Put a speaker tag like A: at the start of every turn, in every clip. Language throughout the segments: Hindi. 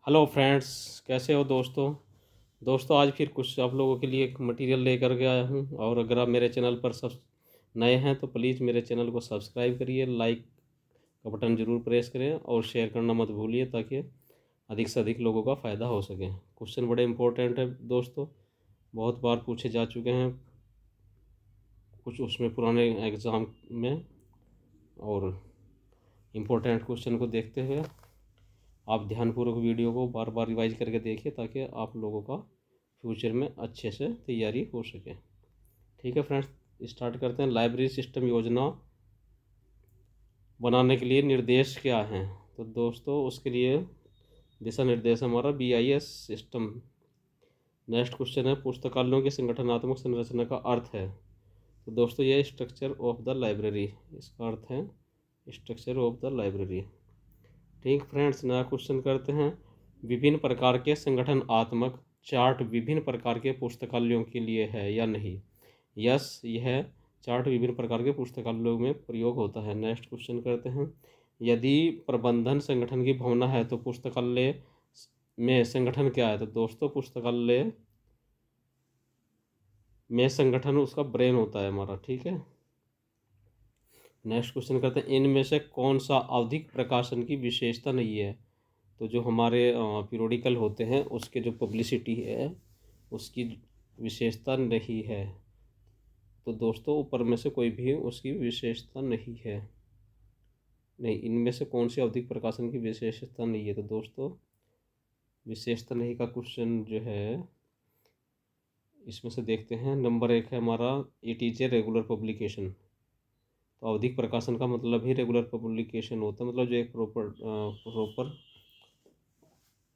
A: हेलो फ्रेंड्स, कैसे हो दोस्तों आज फिर कुछ आप लोगों के लिए एक मटेरियल लेकर के आया हूँ। और अगर आप मेरे चैनल पर सब नए हैं तो प्लीज़ मेरे चैनल को सब्सक्राइब करिए, लाइक का बटन ज़रूर प्रेस करें और शेयर करना मत भूलिए ताकि अधिक से अधिक लोगों का फ़ायदा हो सके। क्वेश्चन बड़े इंपॉर्टेंट है दोस्तों, बहुत बार पूछे जा चुके हैं कुछ उसमें पुराने एग्ज़ाम में। और इम्पोर्टेंट क्वेश्चन को देखते हुए आप ध्यानपूर्वक वीडियो को बार बार रिवाइज करके देखिए ताकि आप लोगों का फ्यूचर में अच्छे से तैयारी हो सके। ठीक है फ्रेंड्स, स्टार्ट करते हैं। लाइब्रेरी सिस्टम योजना बनाने के लिए निर्देश क्या हैं? तो दोस्तों उसके लिए दिशा निर्देश हमारा BIS सिस्टम। नेक्स्ट क्वेश्चन है, पुस्तकालयों की संगठनात्मक संरचना का अर्थ है। तो दोस्तों ये स्ट्रक्चर ऑफ द लाइब्रेरी, इसका अर्थ है स्ट्रक्चर ऑफ द लाइब्रेरी। ठीक फ्रेंड्स, नया क्वेश्चन करते हैं। विभिन्न प्रकार के संगठनात्मक चार्ट विभिन्न प्रकार के पुस्तकालयों के लिए है या नहीं? यस, यह चार्ट विभिन्न प्रकार के पुस्तकालयों में प्रयोग होता है। नेक्स्ट क्वेश्चन करते हैं। यदि प्रबंधन संगठन की भावना है तो पुस्तकालय में संगठन क्या है? तो दोस्तों पुस्तकालय में संगठन उसका ब्रेन होता है हमारा। ठीक है, नेक्स्ट क्वेश्चन करते हैं। इनमें से कौन सा आवधिक प्रकाशन की विशेषता नहीं है? तो जो हमारे पीरियोडिकल होते हैं उसके जो पब्लिसिटी है उसकी विशेषता नहीं है। तो दोस्तों ऊपर में से कोई भी उसकी विशेषता नहीं है। नहीं, इनमें से कौन सी आवधिक प्रकाशन की विशेषता नहीं है? तो दोस्तों विशेषता नहीं का क्वेश्चन जो है इसमें से देखते हैं। नंबर 1 है हमारा, it is a regular publication. तो आवधिक प्रकाशन का मतलब ही रेगुलर पब्लिकेशन होता है, मतलब जो एक प्रॉपर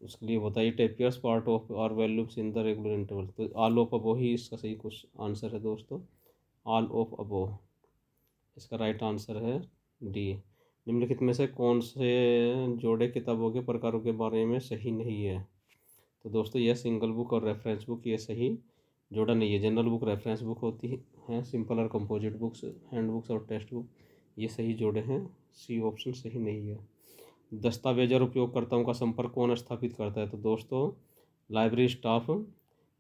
A: उसके लिए होता है। It appears part of our volumes in the regular interval. तो ऑल ऑफ अबो ही इसका सही कुछ आंसर है दोस्तों, ऑल ऑफ अबो इसका राइट आंसर है डी। निम्नलिखित में से कौन से जोड़े किताबों के प्रकारों के बारे में सही नहीं है? तो दोस्तों यह सिंगल बुक और रेफरेंस बुक ये सही जोड़ा नहीं है। जनरल बुक रेफरेंस बुक होती है, सिंपल और कंपोजिट बुक्स, हैंड बुक्स और टेक्स्ट बुक ये सही जोड़े हैं। सी ऑप्शन सही नहीं है। दस्तावेज और उपयोगकर्ताओं का संपर्क कौन स्थापित करता है? तो दोस्तों लाइब्रेरी स्टाफ,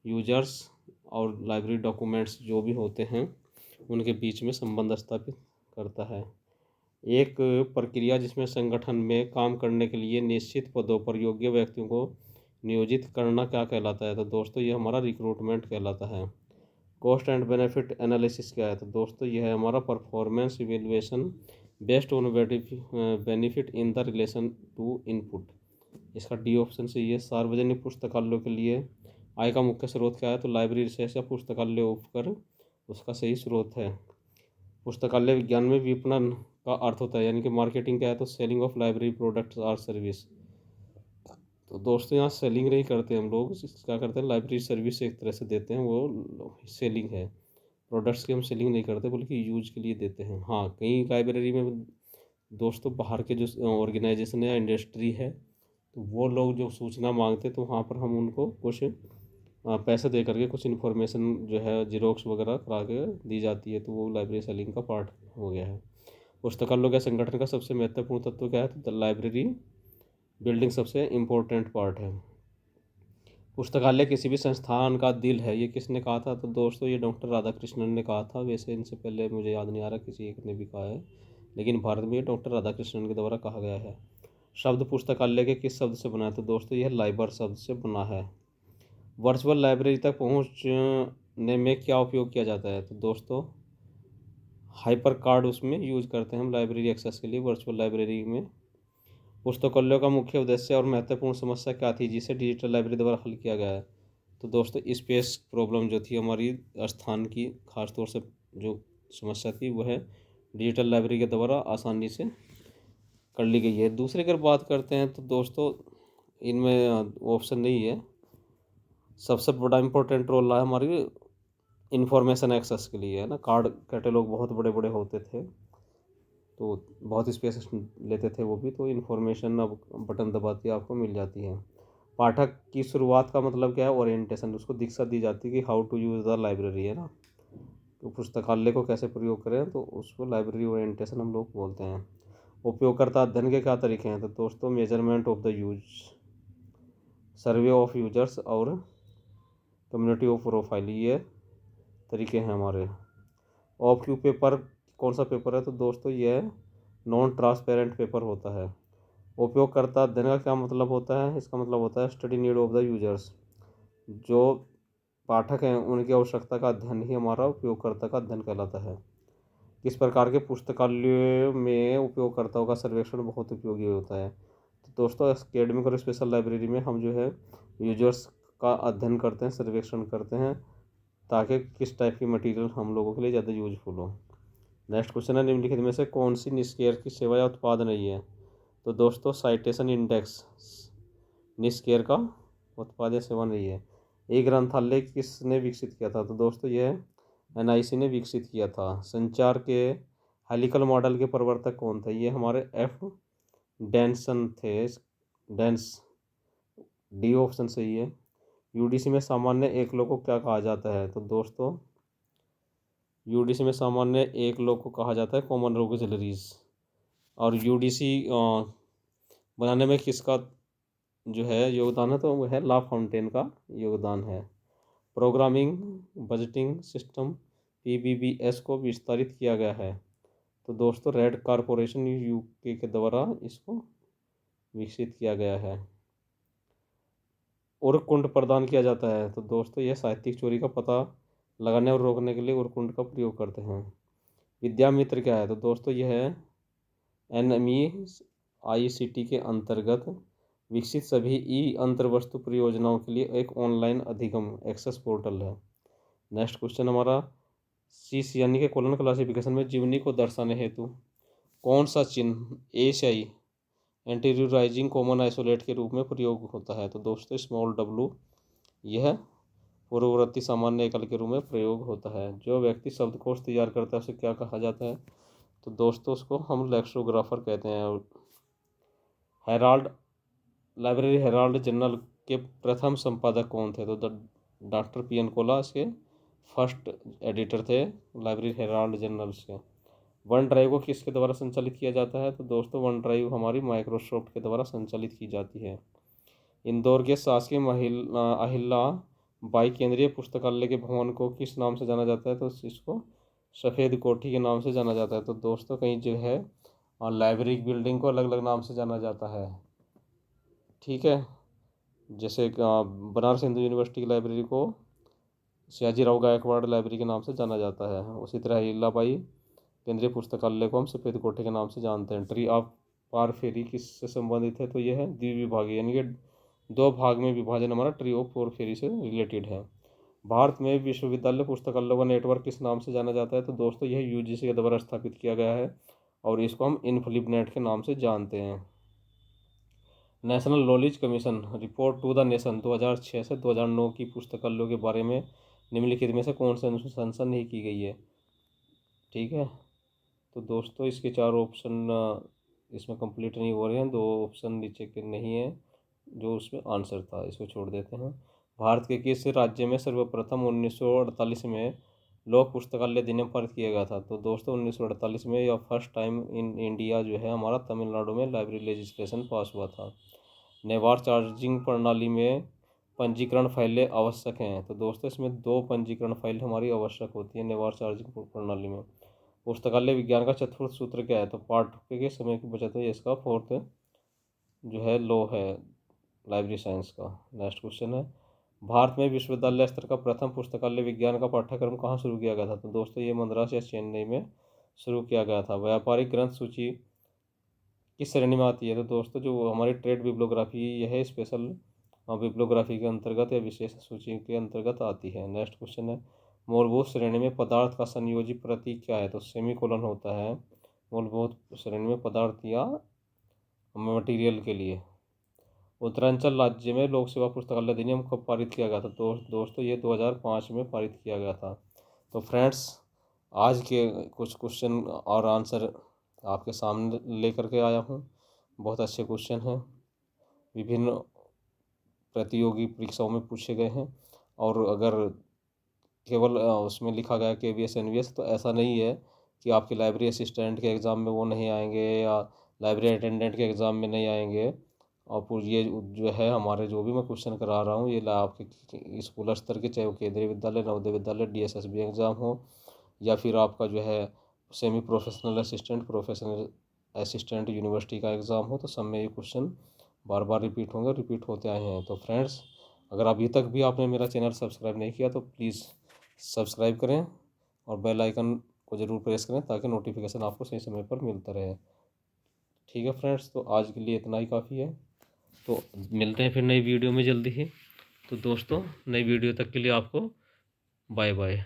A: यूजर्स और लाइब्रेरी डॉक्यूमेंट्स जो भी होते हैं उनके बीच में संबंध स्थापित करता है। एक प्रक्रिया जिसमें संगठन में काम करने के लिए निश्चित पदों पर योग्य व्यक्तियों को नियोजित करना क्या कहलाता है? तो दोस्तों ये हमारा रिक्रूटमेंट कहलाता है। कॉस्ट एंड बेनिफिट एनालिसिस क्या है? तो दोस्तों यह है हमारा performance evaluation based on benefit in the relation to input. इसका डी ऑप्शन से ये। सार्वजनिक पुस्तकालयों के लिए आय का मुख्य स्रोत क्या है? तो लाइब्रेरी रिसर्च या पुस्तकालय उपकर उसका सही स्रोत है। पुस्तकालय विज्ञान में विपणन का अर्थ होता है, यानी कि मार्केटिंग क्या है? तो selling of library products or service. तो दोस्तों यहाँ सेलिंग नहीं करते हम लोग, क्या करते हैं लाइब्रेरी सर्विस एक तरह से देते हैं, वो सेलिंग है। प्रोडक्ट्स की हम सेलिंग नहीं करते बल्कि यूज के लिए देते हैं। हाँ, कई लाइब्रेरी में दोस्तों बाहर के जो ऑर्गेनाइजेशन या इंडस्ट्री है तो वो लोग जो सूचना मांगते तो वहाँ पर हम उनको कुछ पैसे दे करके कुछ इन्फॉर्मेशन जो है जिरोक्स वगैरह करा के दी जाती है, तो वो लाइब्रेरी सेलिंग का पार्ट हो गया है। पुस्तकालयों के संगठन का सबसे महत्वपूर्ण तत्व क्या है? तो लाइब्रेरी बिल्डिंग सबसे इम्पोर्टेंट पार्ट है। पुस्तकालय किसी भी संस्थान का दिल है, ये किसने कहा था? तो दोस्तों ये डॉक्टर राधाकृष्णन ने कहा था। वैसे इनसे पहले मुझे याद नहीं आ रहा किसी एक ने भी कहा है, लेकिन भारत में डॉक्टर राधाकृष्णन के द्वारा कहा गया है। शब्द पुस्तकालय के किस शब्द से बना है? तो दोस्तों यह लाइबर शब्द से बना है। वर्चुअल लाइब्रेरी तक पहुंचने में क्या उपयोग किया जाता है? तो दोस्तों हाइपर कार्ड उसमें यूज करते हैं हम लाइब्रेरी एक्सेस के लिए वर्चुअल लाइब्रेरी में। पुस्तकालयों का मुख्य उद्देश्य और महत्वपूर्ण समस्या क्या थी जिसे डिजिटल लाइब्रेरी द्वारा हल किया गया है? तो दोस्तों स्पेस प्रॉब्लम जो थी हमारी स्थान की, खासतौर से जो समस्या थी वह डिजिटल लाइब्रेरी के द्वारा आसानी से कर ली गई है। दूसरी अगर बात करते हैं तो दोस्तों इनमें ऑप्शन नहीं है। सबसे बड़ा इम्पोर्टेंट रोल रहा है हमारी इंफॉर्मेशन एक्सेस के लिए, है ना। कार्ड कैटलॉग बहुत बड़े बड़े होते थे तो बहुत स्पेस लेते थे वो भी, तो इन्फॉर्मेशन अब बटन दबाती है आपको मिल जाती है। पाठक की शुरुआत का मतलब क्या है? ओरिएंटेशन, उसको दीक्षा दी जाती है कि how to use the library, है ना। तो पुस्तकालय को कैसे प्रयोग करें तो उसको लाइब्रेरी ओरिएंटेशन हम लोग बोलते हैं। उपयोगकर्ता अध्ययन के क्या तरीके हैं? तो दोस्तों measurement of the use, survey of users और कम्युनिटी ऑफ प्रोफाइल, ये तरीके हैं हमारे। ऑफ क्यू पेपर कौन सा पेपर है? तो दोस्तों यह नॉन ट्रांसपेरेंट पेपर होता है। उपयोगकर्ता अध्ययन का क्या मतलब होता है? इसका मतलब होता है study need of the users. जो पाठक हैं उनकी आवश्यकता का अध्ययन ही हमारा उपयोगकर्ता का अध्ययन कहलाता है। किस प्रकार के पुस्तकालयों में उपयोगकर्ताओं का सर्वेक्षण बहुत उपयोगी होता है? तो दोस्तों एकेडमिक और स्पेशल लाइब्रेरी में हम जो है यूजर्स का अध्ययन करते हैं, सर्वेक्षण करते हैं, ताकि किस टाइप की मटेरियल हम लोगों के लिए ज़्यादा यूजफुल हो। नेक्स्ट क्वेश्चन है, निम्नलिखित में से कौन सी निष्क्रिय की सेवा या उत्पाद नहीं है? तो दोस्तों साइटेशन इंडेक्स निष्क्रिय का उत्पाद या सेवा नहीं है। ये ग्रंथालय किसने विकसित किया था? तो दोस्तों यह एनआईसी ने विकसित किया था। संचार के हेलिकल मॉडल के प्रवर्तक कौन थे? ये हमारे एफ डेंसन थे। डेंस, डी ऑप्शन सही है। यूडीसी में सामान्य एकलों को क्या कहा जाता है? तो दोस्तों यूडीसी में सामान्य एकलों को कहा जाता है कॉमन ऑक्सिलरीज। और यूडीसी बनाने में किसका जो है योगदान है? तो वो है ला फाउंटेन का योगदान है। प्रोग्रामिंग बजटिंग सिस्टम पीबीबीएस को विस्तारित किया गया है। तो दोस्तों रेड कारपोरेशन यूके के द्वारा इसको विकसित किया गया है। उर्कुंड प्रदान किया जाता है। तो दोस्तों यह साहित्यिक चोरी का पता लगाने और रोकने के लिए उर्कुंड का प्रयोग करते हैं। विद्यामित्र क्या है? तो दोस्तों यह है NMEICT के अंतर्गत विकसित सभी ई अंतर्वस्तु परियोजनाओं के लिए एक ऑनलाइन अधिगम एक्सेस पोर्टल है। नेक्स्ट क्वेश्चन हमारा CC यानी कि कोलन क्लासिफिकेशन में जीवनी को दर्शाने हेतु कौन सा चिन्ह एशियाई एंटीरियराइजिंग कॉमन आइसोलेट के रूप में प्रयोग होता है? तो दोस्तों स्मॉल w यह पूर्ववर्ती सामान्य एकल के रूप में प्रयोग होता है। जो व्यक्ति शब्दकोश तैयार करता है उसे क्या कहा जाता है? तो दोस्तों उसको हम लेक्सिकोग्राफर कहते हैं। हेराल्ड लाइब्रेरी हेराल्ड जर्नल के प्रथम संपादक कौन थे? तो डॉक्टर PN कोला इसके फर्स्ट एडिटर थे लाइब्रेरी हेराल्ड जर्नल्स के। वन ड्राइव को किसके द्वारा संचालित किया जाता है? तो दोस्तों वन ड्राइव हमारी माइक्रोसॉफ्ट के द्वारा संचालित की जाती है। इंदौर के शासकीय अहिल्या बाई केंद्रीय पुस्तकालय के भवन को किस नाम से जाना जाता है? तो इसको सफ़ेद कोठी के नाम से जाना जाता है। तो दोस्तों कहीं जो है लाइब्रेरी बिल्डिंग को अलग अलग नाम से जाना जाता है, ठीक है। जैसे बनारस हिंदू यूनिवर्सिटी की लाइब्रेरी को सयाजीराव गायकवाड़ लाइब्रेरी के नाम से जाना जाता है। उसी तरह अहिल्याबाई केंद्रीय पुस्तकालय को हम सफ़ेद कोठी के नाम से जानते हैं। ट्री ऑफ पारफेरी किससे संबंधित है? तो यह है द्विविभागीय यानी कि दो भाग में विभाजन हमारा ट्री ऑफ पारफेरी से रिलेटेड है। भारत में विश्वविद्यालय पुस्तकालयों का नेटवर्क किस नाम से जाना जाता है? तो दोस्तों यह UGC के द्वारा स्थापित किया गया है और इसको हम इन्फ्लिबनेट के नाम से जानते हैं। National knowledge commission report to the nation 2006 से 2009 की पुस्तकालयों के बारे में निम्नलिखित में से कौन सी अनुशंसा नहीं की गई है? ठीक है, तो दोस्तों इसके 4 ऑप्शन इसमें कंप्लीट नहीं हो रहे हैं, 2 ऑप्शन नीचे के नहीं है जो उसमें आंसर था, इसको छोड़ देते हैं। भारत के किस राज्य में सर्वप्रथम 1948 में लोक पुस्तकालय अधिनियम पारित किया गया था? तो दोस्तों 1948 में या फर्स्ट टाइम इन इंडिया जो है हमारा तमिलनाडु में लाइब्रेरी लेजिस्लेशन पास हुआ था। नेवार चार्जिंग प्रणाली में पंजीकरण फाइलें आवश्यक हैं? तो दोस्तों इसमें 2 पंजीकरण फाइल हमारी आवश्यक होती है नेवार चार्जिंग प्रणाली में। पुस्तकालय विज्ञान का चतुर्थ सूत्र क्या है? तो पाठ्य के समय की बचत है, इसका फोर्थ जो है लॉ है लाइब्रेरी साइंस का। नेक्स्ट क्वेश्चन है, भारत में विश्वविद्यालय स्तर का प्रथम पुस्तकालय विज्ञान का पाठ्यक्रम कहाँ शुरू किया गया था? तो दोस्तों ये मद्रास या चेन्नई में शुरू किया गया था। व्यापारिक ग्रंथ सूची किस श्रेणी में आती है? तो दोस्तों जो हमारी ट्रेड बिब्लोग्राफी यह स्पेशल बिब्लोग्राफी के अंतर्गत या विशेष सूची के अंतर्गत आती है। नेक्स्ट क्वेश्चन है, मूलभूत श्रेणी में पदार्थ का संयोजी प्रतीक क्या है? तो सेमीकोलन होता है मूलभूत श्रेणी में पदार्थ या मटेरियल के लिए। उत्तरांचल राज्य में लोक सेवा पुस्तकालय अधिनियम कब पारित किया गया था? तो दोस्तों ये 2005 में पारित किया गया था। तो फ्रेंड्स आज के कुछ क्वेश्चन और आंसर आपके सामने लेकर के आया हूँ। बहुत अच्छे क्वेश्चन हैं, विभिन्न प्रतियोगी परीक्षाओं में पूछे गए हैं। और अगर केवल उसमें लिखा गया KVS NVS तो ऐसा नहीं है कि आपके लाइब्रेरी असिस्टेंट के एग्ज़ाम में वो नहीं आएंगे या लाइब्रेरी अटेंडेंट के एग्ज़ाम में नहीं आएंगे। आप ये जो है हमारे जो भी मैं क्वेश्चन करा रहा हूँ ये आपके स्कूल स्तर के, चाहे वो केंद्रीय विद्यालय, नवोदय विद्यालय, DSSB एग्ज़ाम हो, या फिर आपका जो है semi professional assistant, professional assistant university का एग्ज़ाम हो, तो सब में ये क्वेश्चन बार बार रिपीट होंगे, रिपीट होते आए हैं। तो फ्रेंड्स, अगर अभी तक भी आपने मेरा चैनल सब्सक्राइब नहीं किया तो प्लीज़ सब्सक्राइब करें और बेल आइकन को ज़रूर प्रेस करें ताकि नोटिफिकेशन आपको सही समय पर मिलता रहे। ठीक है फ्रेंड्स, तो आज के लिए इतना ही काफ़ी है। तो मिलते हैं फिर नई वीडियो में जल्दी ही। तो दोस्तों, नई वीडियो तक के लिए आपको बाय बाय।